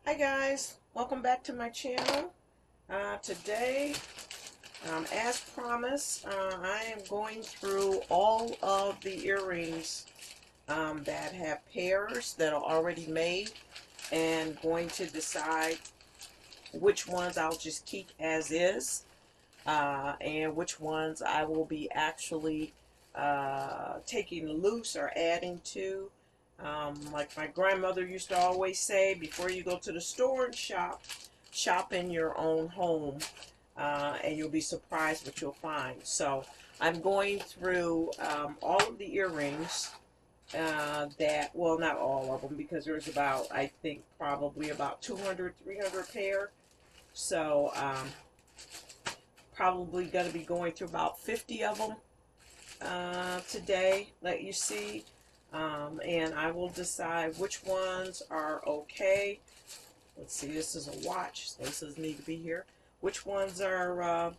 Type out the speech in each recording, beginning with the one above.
Hi guys, welcome back to my channel. Today, as promised, I am going through all of the earrings that have pairs that are already made and going to decide which ones I'll just keep as is and which ones I will be actually taking loose or adding to. Like my grandmother used to always say, before you go to the store and shop in your own home, and you'll be surprised what you'll find. So I'm going through all of the earrings well, not all of them, because there's about, I think, probably about 200, 300 pair. So probably going to be going through about 50 of them today, let you see. And I will decide which ones are okay. Let's see, this is a watch. This doesn't need to be here. Which ones are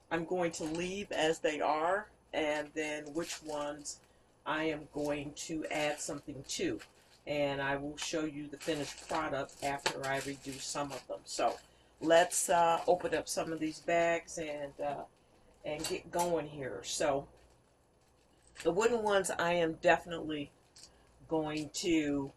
I'm going to leave as they are, and then which ones I am going to add something to. And I will show you the finished product after I redo some of them. So let's open up some of these bags and get going here. So the wooden ones, I am definitely going to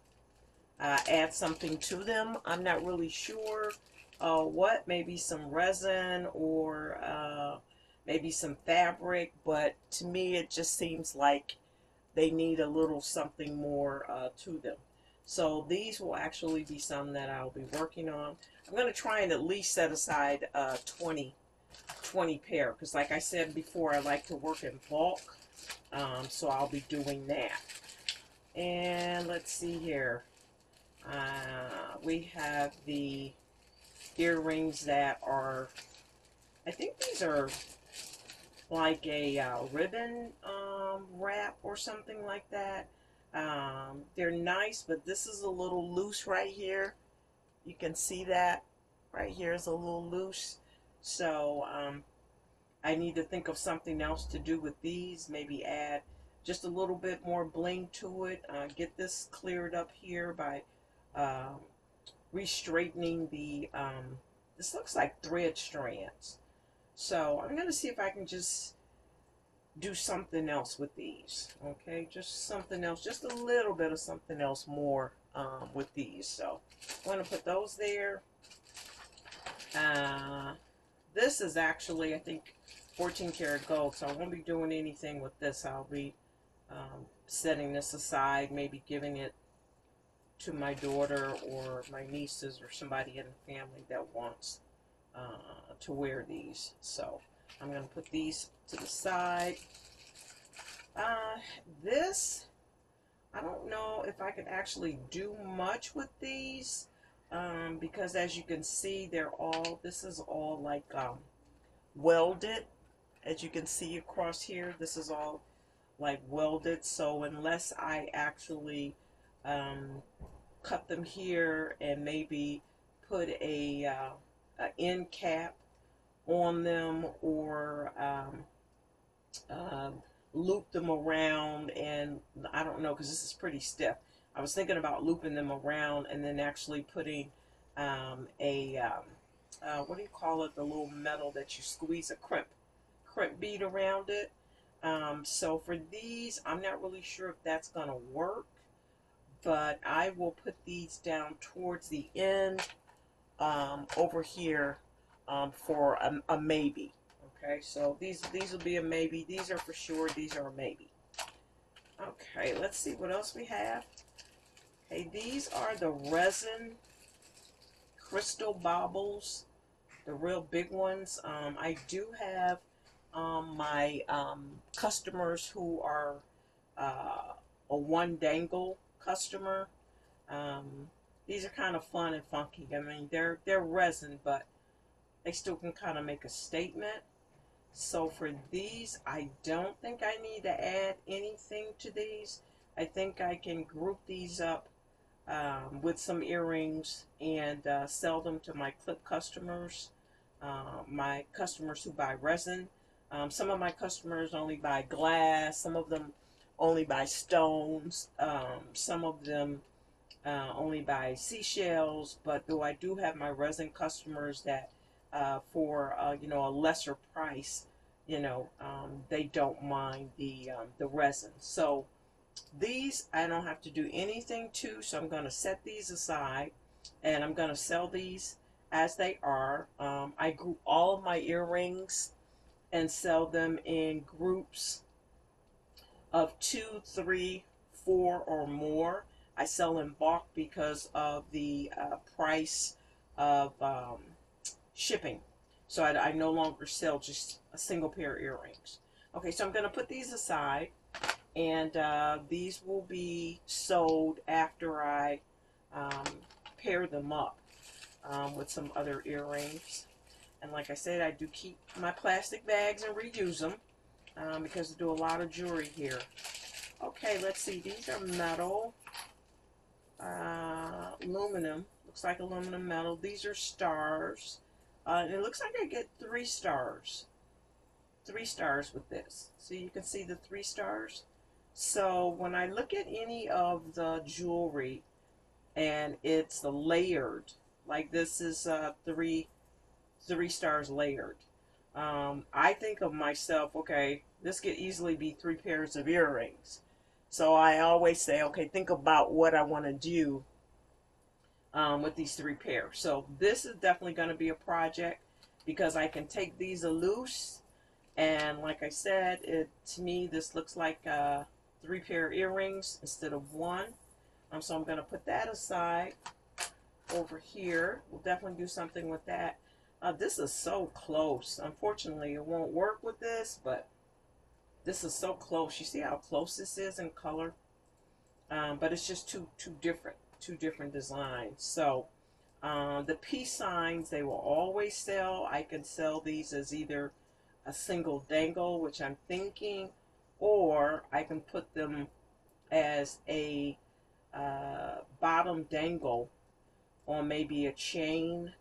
add something to them. I'm not really sure what, maybe some resin or maybe some fabric, but to me it just seems like they need a little something more to them. So these will actually be some that I'll be working on. I'm going to try and at least set aside 20 pair, because like I said before, I like to work in bulk. So I'll be doing that. And let's see here. We have the earrings that are, I think these are like a ribbon wrap or something like that. They're nice, but this is a little loose right here. You can see that right here is a little loose. So I need to think of something else to do with these. Maybe add just a little bit more bling to it. Get this cleared up here by re-straightening the, this looks like thread strands. So I'm going to see if I can just do something else with these. Okay, just something else, just a little bit of something else more with these. So I'm going to put those there. This is actually, I think, 14 karat gold, so I won't be doing anything with this. I'll be setting this aside, maybe giving it to my daughter or my nieces or somebody in the family that wants to wear these. So I'm going to put these to the side. This, I don't know if I could actually do much with these, because as you can see, this is all like welded. As you can see across here, this is all like welded. So unless I actually cut them here and maybe put a end cap on them, or loop them around, and I don't know, because this is pretty stiff. I was thinking about looping them around and then actually putting what do you call it, the little metal that you squeeze, a crimp bead around it. So for these, I'm not really sure if that's going to work, but I will put these down towards the end over here for a maybe. Okay, so these will be a maybe. These are for sure. These are a maybe. Okay, let's see what else we have. Okay, these are the resin crystal baubles, the real big ones. I do have my customers who are a one Dangle customer. These are kind of fun and funky. I mean, they're resin, but they still can kind of make a statement. So for these, I don't think I need to add anything to these. I think I can group these up with some earrings and sell them to my clip customers, my customers who buy resin. Some of my customers only buy glass, some of them only buy stones, some of them only buy seashells, but though I do have my resin customers that for you know, a lesser price, you know, they don't mind the resin. So these I don't have to do anything to, so I'm going to set these aside and I'm going to sell these as they are. I group all of my earrings and sell them in groups of 2, 3, 4, or more. I sell in bulk because of the price of shipping. So I no longer sell just a single pair of earrings. Okay, so I'm going to put these aside, and these will be sold after I pair them up with some other earrings. And like I said, I do keep my plastic bags and reuse them because I do a lot of jewelry here. Okay, let's see. These are metal, aluminum. Looks like aluminum metal. These are stars. And it looks like I get 3 stars. 3 stars with this. So you can see the 3 stars. So when I look at any of the jewelry and it's layered, like this is 3 stars layered, I think of myself, okay, this could easily be 3 pairs of earrings. So I always say, okay, think about what I want to do with these 3 pairs. So this is definitely going to be a project because I can take these loose, and like I said, to me this looks like 3 pair of earrings instead of 1. So I'm going to put that aside over here. We'll definitely do something with that. This is so close. Unfortunately, it won't work with this, but this is so close. You see how close this is in color? But it's just two different designs. So the peace signs, they will always sell. I can sell these as either a single dangle, which I'm thinking, or I can put them as a bottom dangle on maybe a chain,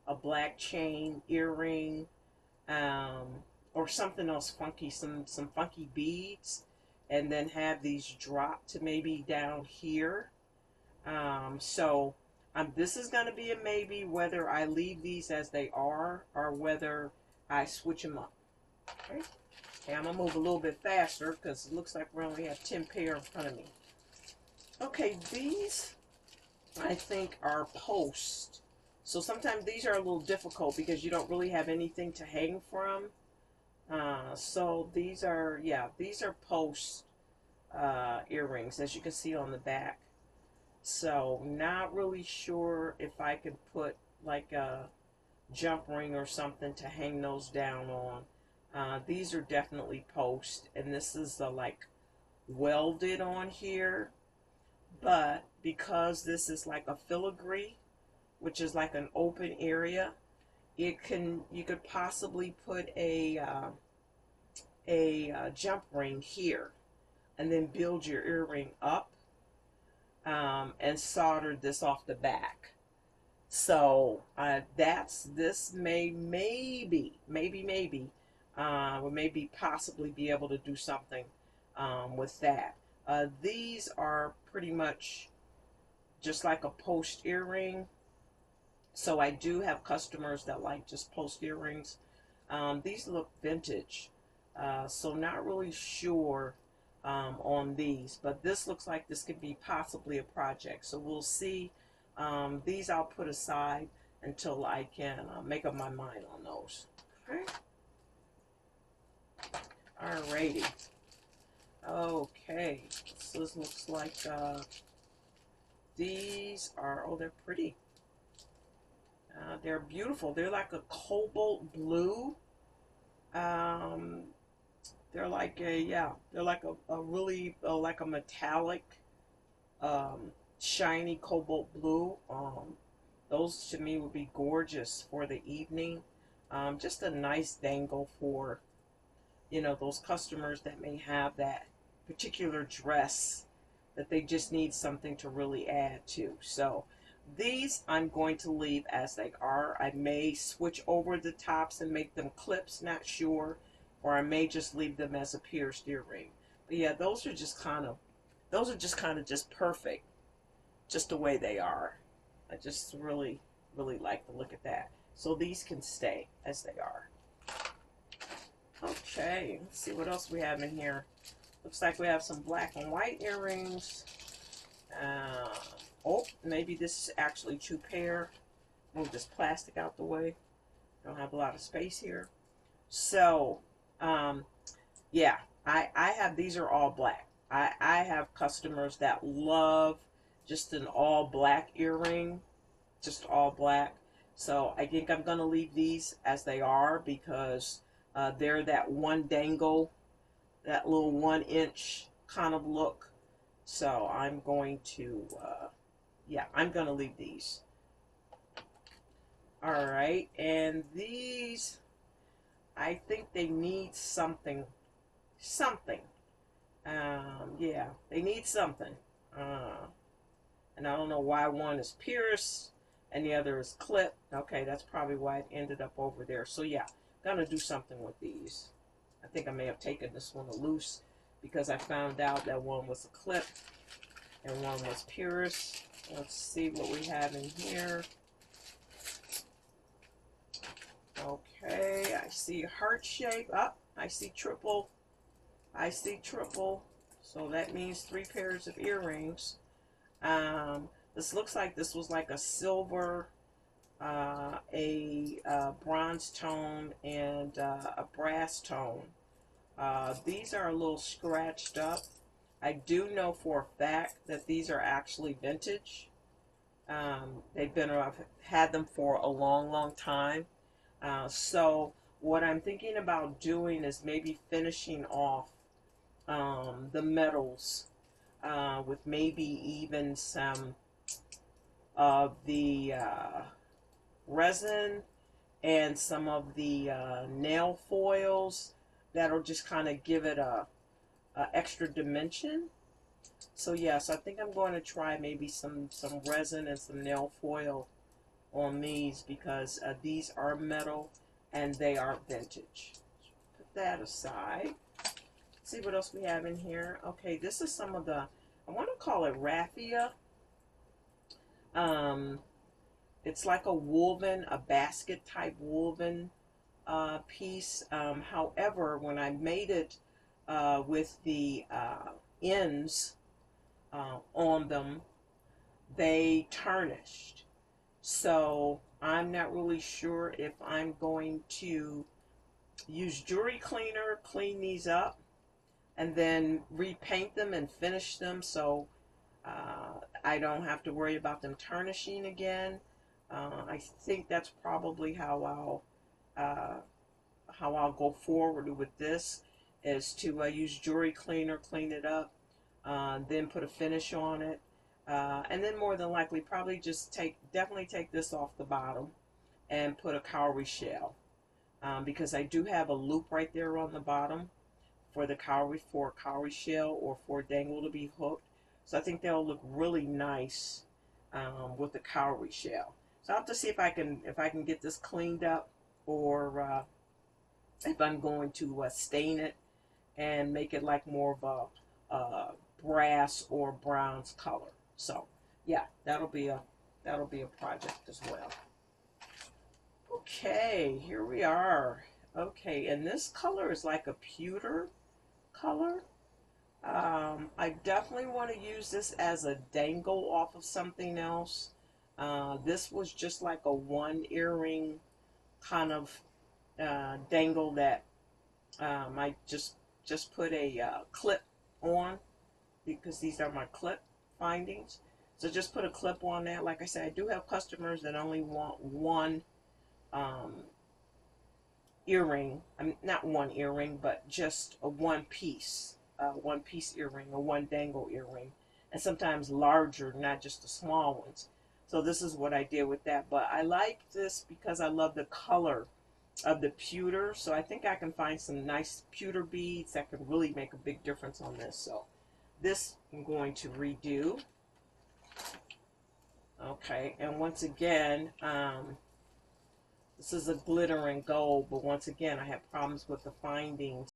a black chain earring, or something else funky, some funky beads, and then have these drop to maybe down here. This is going to be a maybe whether I leave these as they are or whether I switch them up. Okay, I'm going to move a little bit faster because it looks like we only have 10 pair in front of me. Okay, these I think are post. So sometimes these are a little difficult because you don't really have anything to hang from. So these are, yeah, these are post earrings, as you can see on the back. So not really sure if I could put like a jump ring or something to hang those down on. These are definitely post, and this is the like welded on here. But because this is like a filigree, which is like an open area, you could possibly put a jump ring here and then build your earring up and solder this off the back. So this maybe we maybe possibly be able to do something with that. These are pretty much just like a post earring. So I do have customers that like just post earrings. These look vintage, so not really sure on these, but this looks like this could be possibly a project. So we'll see. These I'll put aside until I can make up my mind on those. Okay. Alrighty. Okay. So this looks like these are, oh, they're pretty. They're beautiful. They're like a cobalt blue. They're like a, yeah, they're like a really like a metallic shiny cobalt blue. Those to me would be gorgeous for the evening. Just a nice dangle for, you know, those customers that may have that particular dress that they just need something to really add to. So these I'm going to leave as they are. I may switch over the tops and make them clips, not sure, or I may just leave them as a pierced earring. But yeah, those are just kind of just perfect just the way they are. I just really, really like the look at that. So these can stay as they are. Okay, let's see what else we have in here. Looks like we have some black and white earrings. Oh, maybe this is actually 2 pair. Move this plastic out the way. Don't have a lot of space here. So, yeah, I have, these are all black. I have customers that love just an all black earring, just all black. So I think I'm going to leave these as they are because they're that one dangle, that little 1-inch kind of look. So I'm going to, yeah, I'm going to leave these. All right, and these, I think they need something. Yeah, they need something. And I don't know why one is pierced and the other is clipped. Okay, that's probably why it ended up over there. So yeah, gonna do something with these. I think I may have taken this one loose because I found out that one was a clip and one was pierced. Let's see what we have in here. Okay, I see heart shape. Up, I see triple. I see triple. So that means 3 pairs of earrings. This looks like this was like a silver, a bronze tone, and a brass tone. These are a little scratched up. I do know for a fact that these are actually vintage. I've had them for a long, long time. So what I'm thinking about doing is maybe finishing off the metals with maybe even some of the resin and some of the nail foils that'll just kind of give it a extra dimension. So yes, I think I'm going to try maybe some resin and some nail foil on these because these are metal and they are vintage. Put that aside. See what else we have in here. Okay, this is some of the, I want to call it raffia. It's like a woven, a basket type woven piece. However, when I made it with the ends on them, they tarnished. So I'm not really sure if I'm going to use jewelry cleaner, clean these up, and then repaint them and finish them so I don't have to worry about them tarnishing again. I think that's probably how I'll go forward with this, is to use jewelry cleaner, clean it up, then put a finish on it, and then more than likely probably just definitely take this off the bottom and put a cowrie shell, because I do have a loop right there on the bottom for the cowrie shell or for dangle to be hooked. So I think they'll look really nice with the cowrie shell. So I'll have to see if I can get this cleaned up, or if I'm going to stain it and make it like more of a brass or bronze color. So yeah, that'll be a project as well. Okay, here we are. Okay, and this color is like a pewter color. I definitely want to use this as a dangle off of something else. This was just like a 1 earring kind of dangle that I just put a clip on, because these are my clip findings. So just put a clip on that. Like I said, I do have customers that only want 1 earring. I mean, not 1 earring, but just a 1 piece earring, or 1 dangle earring, and sometimes larger, not just the small ones. So this is what I did with that. But I like this because I love the color of the pewter. So I think I can find some nice pewter beads that could really make a big difference on this. So this I'm going to redo. Okay, and once again, this is a glitter and gold, but once again, I have problems with the findings